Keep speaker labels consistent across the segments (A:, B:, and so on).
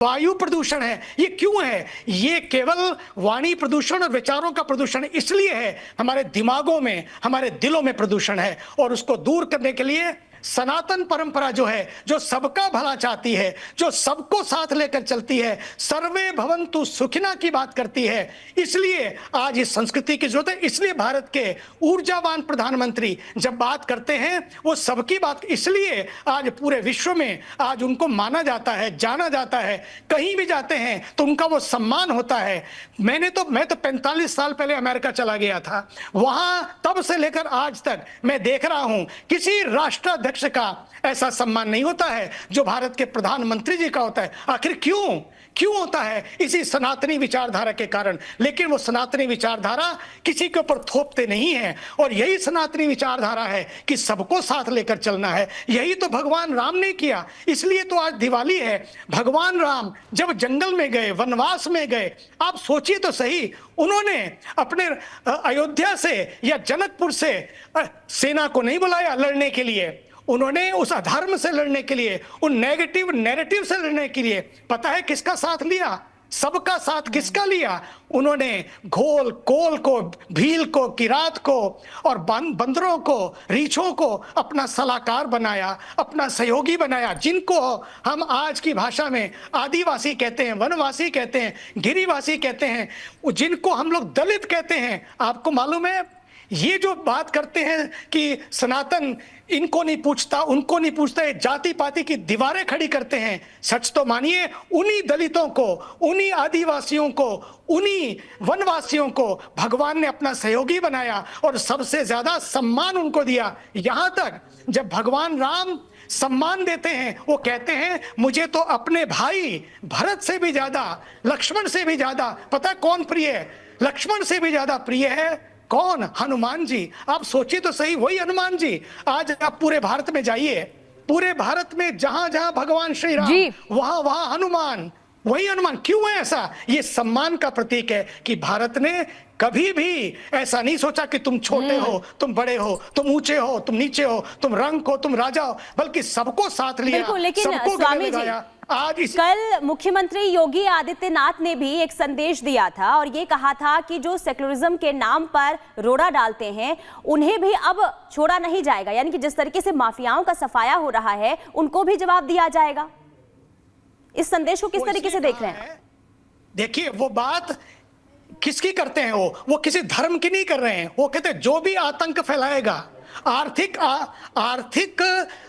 A: वायु प्रदूषण है। ये क्यों है? ये केवल वाणी प्रदूषण और विचारों का प्रदूषण इसलिए है, हमारे दिमागों में, हमारे दिलों में प्रदूषण है। और उसको दूर करने के लिए सनातन परंपरा जो है, जो सबका भला चाहती है, जो सबको साथ लेकर चलती है, सर्वे भवन्तु सुखिना की बात करती है, इसलिए आज इस संस्कृति की जरूरत है। इसलिए भारत के ऊर्जावान प्रधानमंत्री जब बात करते हैं वो सबकी बात, इसलिए आज पूरे विश्व में आज उनको माना जाता है, जाना जाता है। कहीं भी जाते हैं तो उनका वो सम्मान होता है। मैं तो 45 साल पहले अमेरिका चला गया था। वहां तब से लेकर आज तक मैं देख रहा हूं किसी राष्ट्राध्यक्ष का ऐसा सम्मान नहीं होता है जो भारत के प्रधानमंत्री जी का होता है। आखिर क्यों होता है? इसी सनातनी विचारधारा के कारण। लेकिन वो सनातनी विचारधारा किसी के ऊपर थोपते नहीं है। और यही सनातनी विचारधारा है कि सबको साथ लेकर चलना है। यही तो भगवान राम ने किया। इसलिए तो आज दिवाली है। भगवान राम जब जंगल में गए, वनवास में गए, आप सोचिए तो सही, उन्होंने अपने अयोध्या से या जनकपुर से सेना को नहीं बुलाया लड़ने के लिए। उन्होंने उस अधर्म से लड़ने के लिए, उन नेगेटिव नैरेटिव से लड़ने के लिए पता है किसका साथ लिया? सबका साथ किसका लिया? उन्होंने घोल कोल को, भील को, किरात को और बंदरों को, रीछों को अपना सलाहकार बनाया, अपना सहयोगी बनाया, जिनको हम आज की भाषा में आदिवासी कहते हैं, वनवासी कहते हैं, गिरिवासी कहते हैं, जिनको हम लोग दलित कहते हैं। आपको मालूम है, ये जो बात करते हैं कि सनातन इनको नहीं पूछता, उनको नहीं पूछता, जाति पाति की दीवारें खड़ी करते हैं। सच तो मानिए, उन्हीं दलितों को, उन्हीं आदिवासियों को, उन्हीं वनवासियों को भगवान ने अपना सहयोगी बनाया और सबसे ज्यादा सम्मान उनको दिया। यहां तक जब भगवान राम सम्मान देते हैं, वो कहते हैं मुझे तो अपने भाई भरत से भी ज्यादा, लक्ष्मण से भी ज्यादा, पता कौन प्रिय है? लक्ष्मण से भी ज्यादा प्रिय है कौन? हनुमान जी। आप सोचिए तो सही, वही हनुमान जी। आज आप पूरे भारत में जाइए, पूरे भारत में जहां जहां भगवान श्री राम, वहां वहां हनुमान, वही हनुमान। क्यों है ऐसा? ये सम्मान का प्रतीक है कि भारत ने कभी भी ऐसा नहीं सोचा कि तुम छोटे हो, तुम बड़े हो, तुम ऊंचे हो, तुम नीचे हो, तुम रंग हो, तुम राजा हो, बल्कि सबको साथ लिया,
B: लेकिन
A: सबको
B: स्वामी जी,
A: आज
B: कल मुख्यमंत्री योगी आदित्यनाथ ने भी एक संदेश दिया था और ये कहा था कि जो सेक्युलरिज्म के नाम पर रोड़ा डालते हैं उन्हें भी अब छोड़ा नहीं जाएगा। यानी कि जिस तरीके से माफियाओं का सफाया हो रहा है उनको भी जवाब दिया जाएगा। इस संदेश को किस तरीके से देख रहे हैं?
A: देखिए, वो बात किसकी करते हैं? वो किसी धर्म की नहीं कर रहे हैं। वो कहते हैं जो भी आतंक फैलाएगा, आर्थिक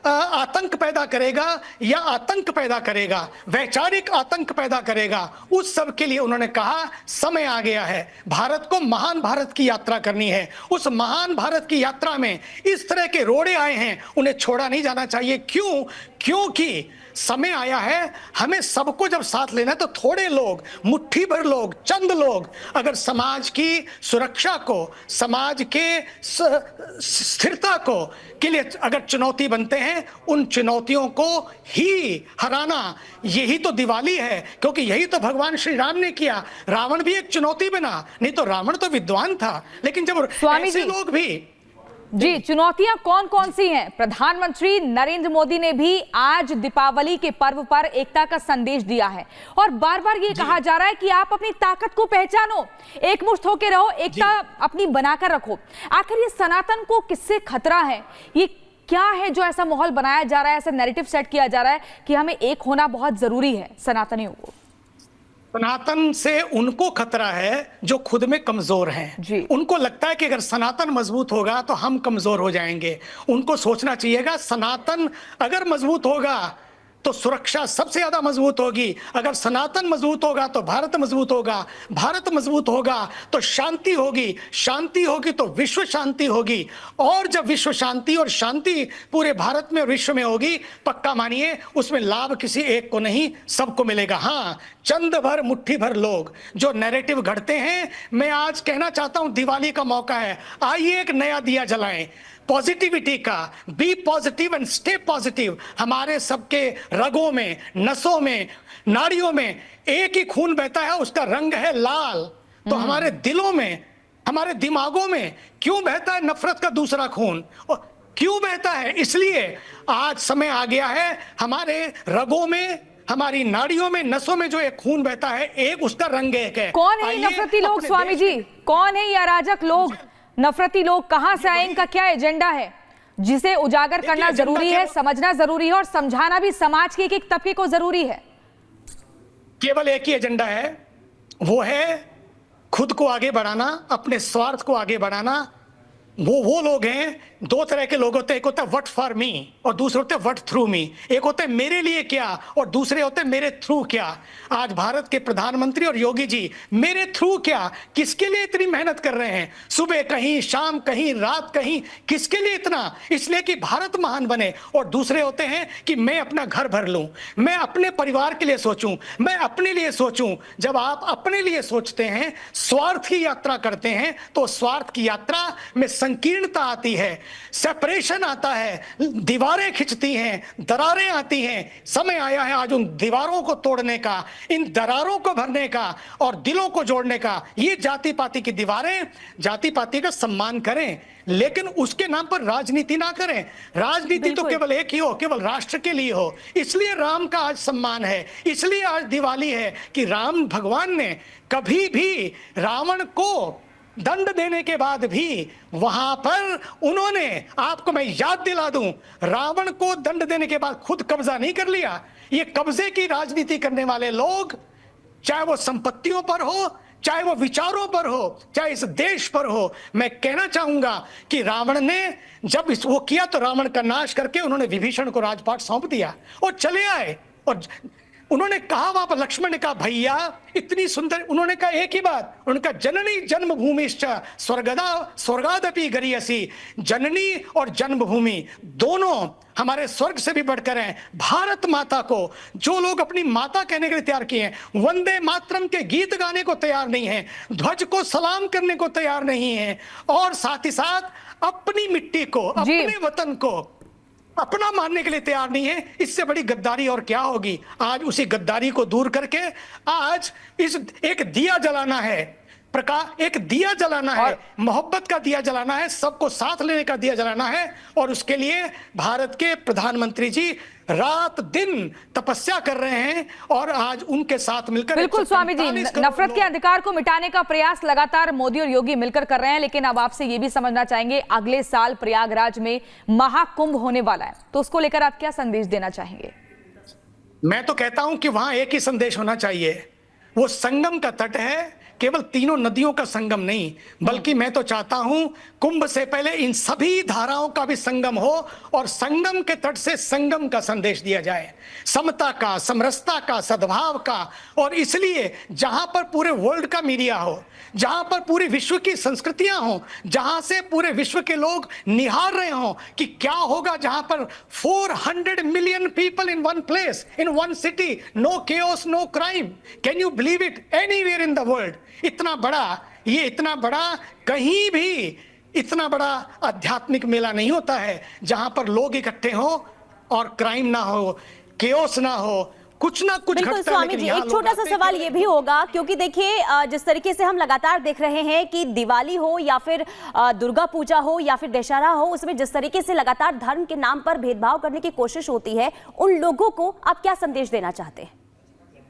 A: आतंक पैदा करेगा या आतंक पैदा करेगा, वैचारिक आतंक पैदा करेगा, उस सब के लिए उन्होंने कहा समय आ गया है। भारत को महान भारत की यात्रा करनी है। उस महान भारत की यात्रा में इस तरह के रोड़े आए हैं, उन्हें छोड़ा नहीं जाना चाहिए। क्योंकि समय आया है, हमें सबको जब साथ लेना है तो थोड़े लोग, मुट्ठी भर लोग, चंद लोग अगर समाज की सुरक्षा को, समाज के स्थिरता को के लिए अगर चुनौती बनते हैं, उन चुनौतियों को ही हराना, यही तो दिवाली है। क्योंकि यही तो भगवान श्री राम ने किया। रावण भी एक चुनौती बना, नहीं तो रावण तो विद्वान था। लेकिन जब ऐसे लोग भी
C: जी, चुनौतियां कौन कौन सी हैं? प्रधानमंत्री नरेंद्र मोदी ने भी आज दीपावली के पर्व पर एकता का संदेश दिया है और बार बार ये कहा जा रहा है कि आप अपनी ताकत को पहचानो, एकमुश्त होकर रहो, एकता अपनी बनाकर रखो। आखिर ये सनातन को किससे खतरा है? ये क्या है जो ऐसा माहौल बनाया जा रहा है, ऐसा नैरेटिव सेट किया जा रहा है कि हमें एक होना बहुत जरूरी है सनातनियों को?
A: सनातन से उनको खतरा है जो खुद में कमजोर हैं। उनको लगता है कि अगर सनातन मजबूत होगा तो हम कमजोर हो जाएंगे। उनको सोचना चाहिएगा सनातन अगर मजबूत होगा तो सुरक्षा सबसे ज्यादा मजबूत होगी। अगर सनातन मजबूत होगा तो भारत मजबूत होगा, भारत मजबूत होगा तो शांति होगी, शांति होगी तो विश्व शांति होगी। और जब विश्व शांति और शांति पूरे भारत में और विश्व में होगी, पक्का मानिए उसमें लाभ किसी एक को नहीं, सबको मिलेगा। हाँ, चंद भर, मुट्ठी भर लोग जो नैरेटिव घड़ते हैं। मैं आज कहना चाहता हूं, दिवाली का मौका है, आइए एक नया दिया जलाएं पॉजिटिविटी का। Be positive and stay positive. हमारे सबके रगों में, नसों में, नाड़ियों में एक ही खून बहता है, उसका रंग है लाल। तो हमारे दिलों में, हमारे दिमागों में क्यों बहता है नफरत का दूसरा खून? क्यों बहता है? इसलिए आज समय आ गया है, हमारे रगों में, हमारी नाड़ियों में, नसों में जो एक खून बहता है, एक उसका रंग एक है।
C: कौन है ये
A: आइए
C: नफरती लोग
A: अपने
C: स्वामी
A: देश
C: जी?
A: में-
C: कौन है ये अराजक लोग, नफरती लोग? कहां से आए? इनका क्या एजेंडा है जिसे उजागर करना
A: एजेंडा
C: जरूरी है,
A: केवल-
C: समझना जरूरी है और समझाना भी समाज के एक एक तबके को जरूरी है?
A: केवल एक ही एजेंडा है, वो है खुद को आगे बढ़ाना, अपने स्वार्थ को आगे बढ़ाना। वो लोग हैं, दो तरह के लोग होते हैं, एक होता है व्हाट फॉर मी और दूसरे होते हैं व्हाट थ्रू मी। एक होते हैं मेरे लिए क्या और दूसरे होते हैं मेरे थ्रू क्या। आज भारत के प्रधानमंत्री और योगी जी मेरे थ्रू क्या, किसके लिए इतनी मेहनत कर रहे हैं? सुबह कहीं, शाम कहीं, रात कहीं, किसके लिए इतना? इसलिए कि भारत महान बने। और दूसरे होते हैं कि मैं अपना घर भर लूं, मैं अपने परिवार के लिए सोचूं, मैं अपने लिए सोचूं। जब आप अपने लिए सोचते हैं, स्वार्थ की यात्रा करते हैं, तो स्वार्थ की यात्रा में संकीर्णता आती है, सेपरेशन आता है, दीवारें खिंचती हैं, दरारें आती हैं। समय आया है आज उन दीवारों को तोड़ने का, इन दरारों को भरने का और दिलों को जोड़ने का। ये जाति पाति की दीवारें, जाति पाति का सम्मान करें, लेकिन उसके नाम पर राजनीति ना करें। राजनीति तो
B: बिल्कुल।
A: केवल एक ही हो, केवल राष्ट्र के लिए हो। इसलिए राम का आज सम्मान है, इसलिए आज दिवाली है कि राम भगवान ने कभी भी रावण को दंड देने के बाद भी वहां पर उन्होंने, आपको मैं याद दिला दूं, रावण को दंड देने के बाद खुद कब्जा नहीं कर लिया। ये कब्जे की राजनीति करने वाले लोग, चाहे वो संपत्तियों पर हो, चाहे वो विचारों पर हो, चाहे इस देश पर हो, मैं कहना चाहूंगा कि रावण ने जब वो किया तो रावण का नाश करके उन्होंने विभीषण को राजपाट सौंप दिया और चले आए। और उन्होंने कहा, वहां पर लक्ष्मण ने कहा, भैया इतनी सुंदर, उन्होंने कहा एक ही बात, उन्होंने कहा जननी जन्मभूमिश्च स्वर्गादपि गरीयसी। जननी और जन्मभूमि दोनों हमारे स्वर्ग से भी बढ़कर हैं। भारत माता को जो लोग अपनी माता कहने के लिए तैयार किए हैं, वंदे मातरम के गीत गाने को तैयार नहीं है, ध्वज को सलाम करने को तैयार नहीं है, और साथ ही साथ अपनी मिट्टी को, अपने वतन को अपना मानने के लिए तैयार नहीं है, इससे बड़ी गद्दारी और क्या होगी। आज उसी गद्दारी को दूर करके आज इस एक दिया जलाना है, प्रकाश, एक दिया जलाना है, मोहब्बत का दिया जलाना है, सबको साथ लेने का दिया जलाना है। और उसके लिए भारत के प्रधानमंत्री जी रात दिन तपस्या कर रहे हैं और आज उनके साथ मिलकर
C: बिल्कुल स्वामी जी,
A: 145 करोड़
C: नफरत के
A: लोग-
C: अधिकार को मिटाने का प्रयास लगातार मोदी और योगी मिलकर कर रहे हैं। लेकिन अब आपसे ये भी समझना चाहेंगे, अगले साल प्रयागराज में महाकुंभ होने वाला है, तो उसको लेकर आप क्या संदेश देना चाहेंगे?
A: मैं तो कहता हूं कि वहां एक ही संदेश होना चाहिए, वो संगम का तट है, केवल तीनों नदियों का संगम नहीं, बल्कि मैं तो चाहता हूं कुंभ से पहले इन सभी धाराओं का भी संगम हो और संगम के तट से संगम का संदेश दिया जाए, समता का, समरसता का, सद्भाव का। और इसलिए जहां पर पूरे वर्ल्ड का मीडिया हो, जहां पर पूरे विश्व की संस्कृतियां हो, जहां से पूरे विश्व के लोग निहार रहे हो कि क्या होगा जहां पर 400 million people in one place, in one city, no chaos, no crime. Can you believe it? Anywhere in the world इतना बड़ा, ये इतना बड़ा, कहीं भी इतना बड़ा आध्यात्मिक मेला नहीं होता है जहां पर लोग इकट्ठे हो और क्राइम ना हो, केओस ना हो, कुछ ना कुछ
B: बिल्कुल
A: घटता है,
B: स्वामी
A: लेकिन
B: जी,
A: यहाँ
B: एक
A: लोग
B: छोटा सा
A: आते हैं
B: सवाल
A: केवल
B: ये भी होगा, क्योंकि देखिए जिस तरीके से हम लगातार देख रहे हैं कि दिवाली हो या फिर दुर्गा पूजा हो या फिर दशहरा हो, उसमें जिस तरीके से लगातार धर्म के नाम पर भेदभाव करने की कोशिश होती है, उन लोगों को आप क्या संदेश देना चाहते हैं?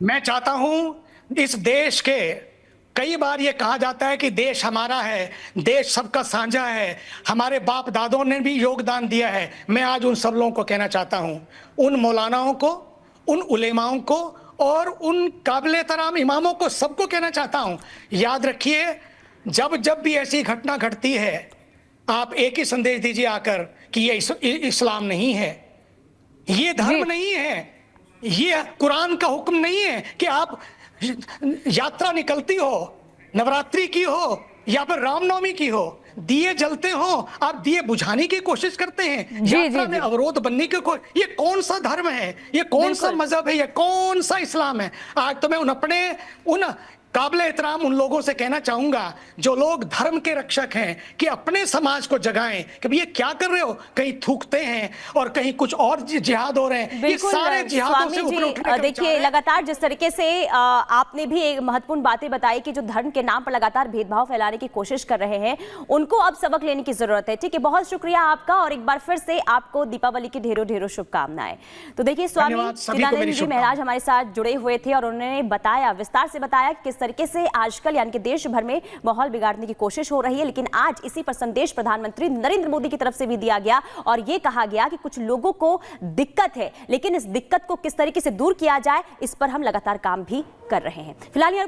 A: मैं चाहता हूं, इस देश के, कई बार ये कहा जाता है कि देश हमारा है, देश सबका साझा है, हमारे बाप दादों ने भी योगदान दिया है। मैं आज उन सब लोगों को कहना चाहता हूं, उन मौलानाओं को, उन उलेमाओं को और उन काबिले तराम इमामों को, सबको कहना चाहता हूं, याद रखिए, जब जब भी ऐसी घटना घटती है, आप एक ही संदेश दीजिए आकर कि ये इस्लाम नहीं है, ये धर्म नहीं है, ये कुरान का हुक्म नहीं है कि आप यात्रा निकलती हो, नवरात्रि की हो या फिर रामनवमी की हो, दिए जलते हो, आप दिए बुझाने की कोशिश करते हैं, यात्रा में अवरोध बनने की ये कौन सा धर्म है, ये कौन सा मजहब है, ये कौन सा इस्लाम है? आज तो मैं उन काबिल एहतराम उन लोगों से कहना चाहूंगा जो लोग धर्म के रक्षक हैं कि अपने समाज को जगाएं कि भैया क्या कर रहे हो, कहीं थूकते हैं और कहीं कुछ और जिहाद हो रहे हैं। ये
B: बिल्कुल
A: सारे जिहादों से ऊपर उठने का
B: देखिए,
A: विचार है।
B: लगातार जिस तरीके से आपने भी एक महत्वपूर्ण बातें बताई कि जो धर्म के नाम पर लगातार भेदभाव फैलाने की कोशिश कर रहे हैं, उनको अब सबक लेने की जरूरत है। ठीक है, बहुत शुक्रिया आपका, और एक बार फिर से आपको दीपावली की ढेरों ढेरों शुभकामनाएं। तो देखिए, स्वामी
A: धन्यवाद, सभी को
B: चिदानंद
A: मेरी
B: जी
A: शुभकामनाएं।
B: महाराज हमारे साथ जुड़े हुए थे और उन्होंने बताया, विस्तार से बताया कि किस तरीके से आजकल यानी कि देश भर में माहौल बिगाड़ने की कोशिश हो रही है। लेकिन आज इसी पर संदेश प्रधानमंत्री नरेंद्र मोदी की तरफ से भी दिया गया और यह कहा गया कि कुछ लोगों को दिक्कत है, लेकिन इस दिक्कत को किस तरीके से दूर किया जाए, इस पर हम लगातार काम भी कर रहे हैं। फिलहाल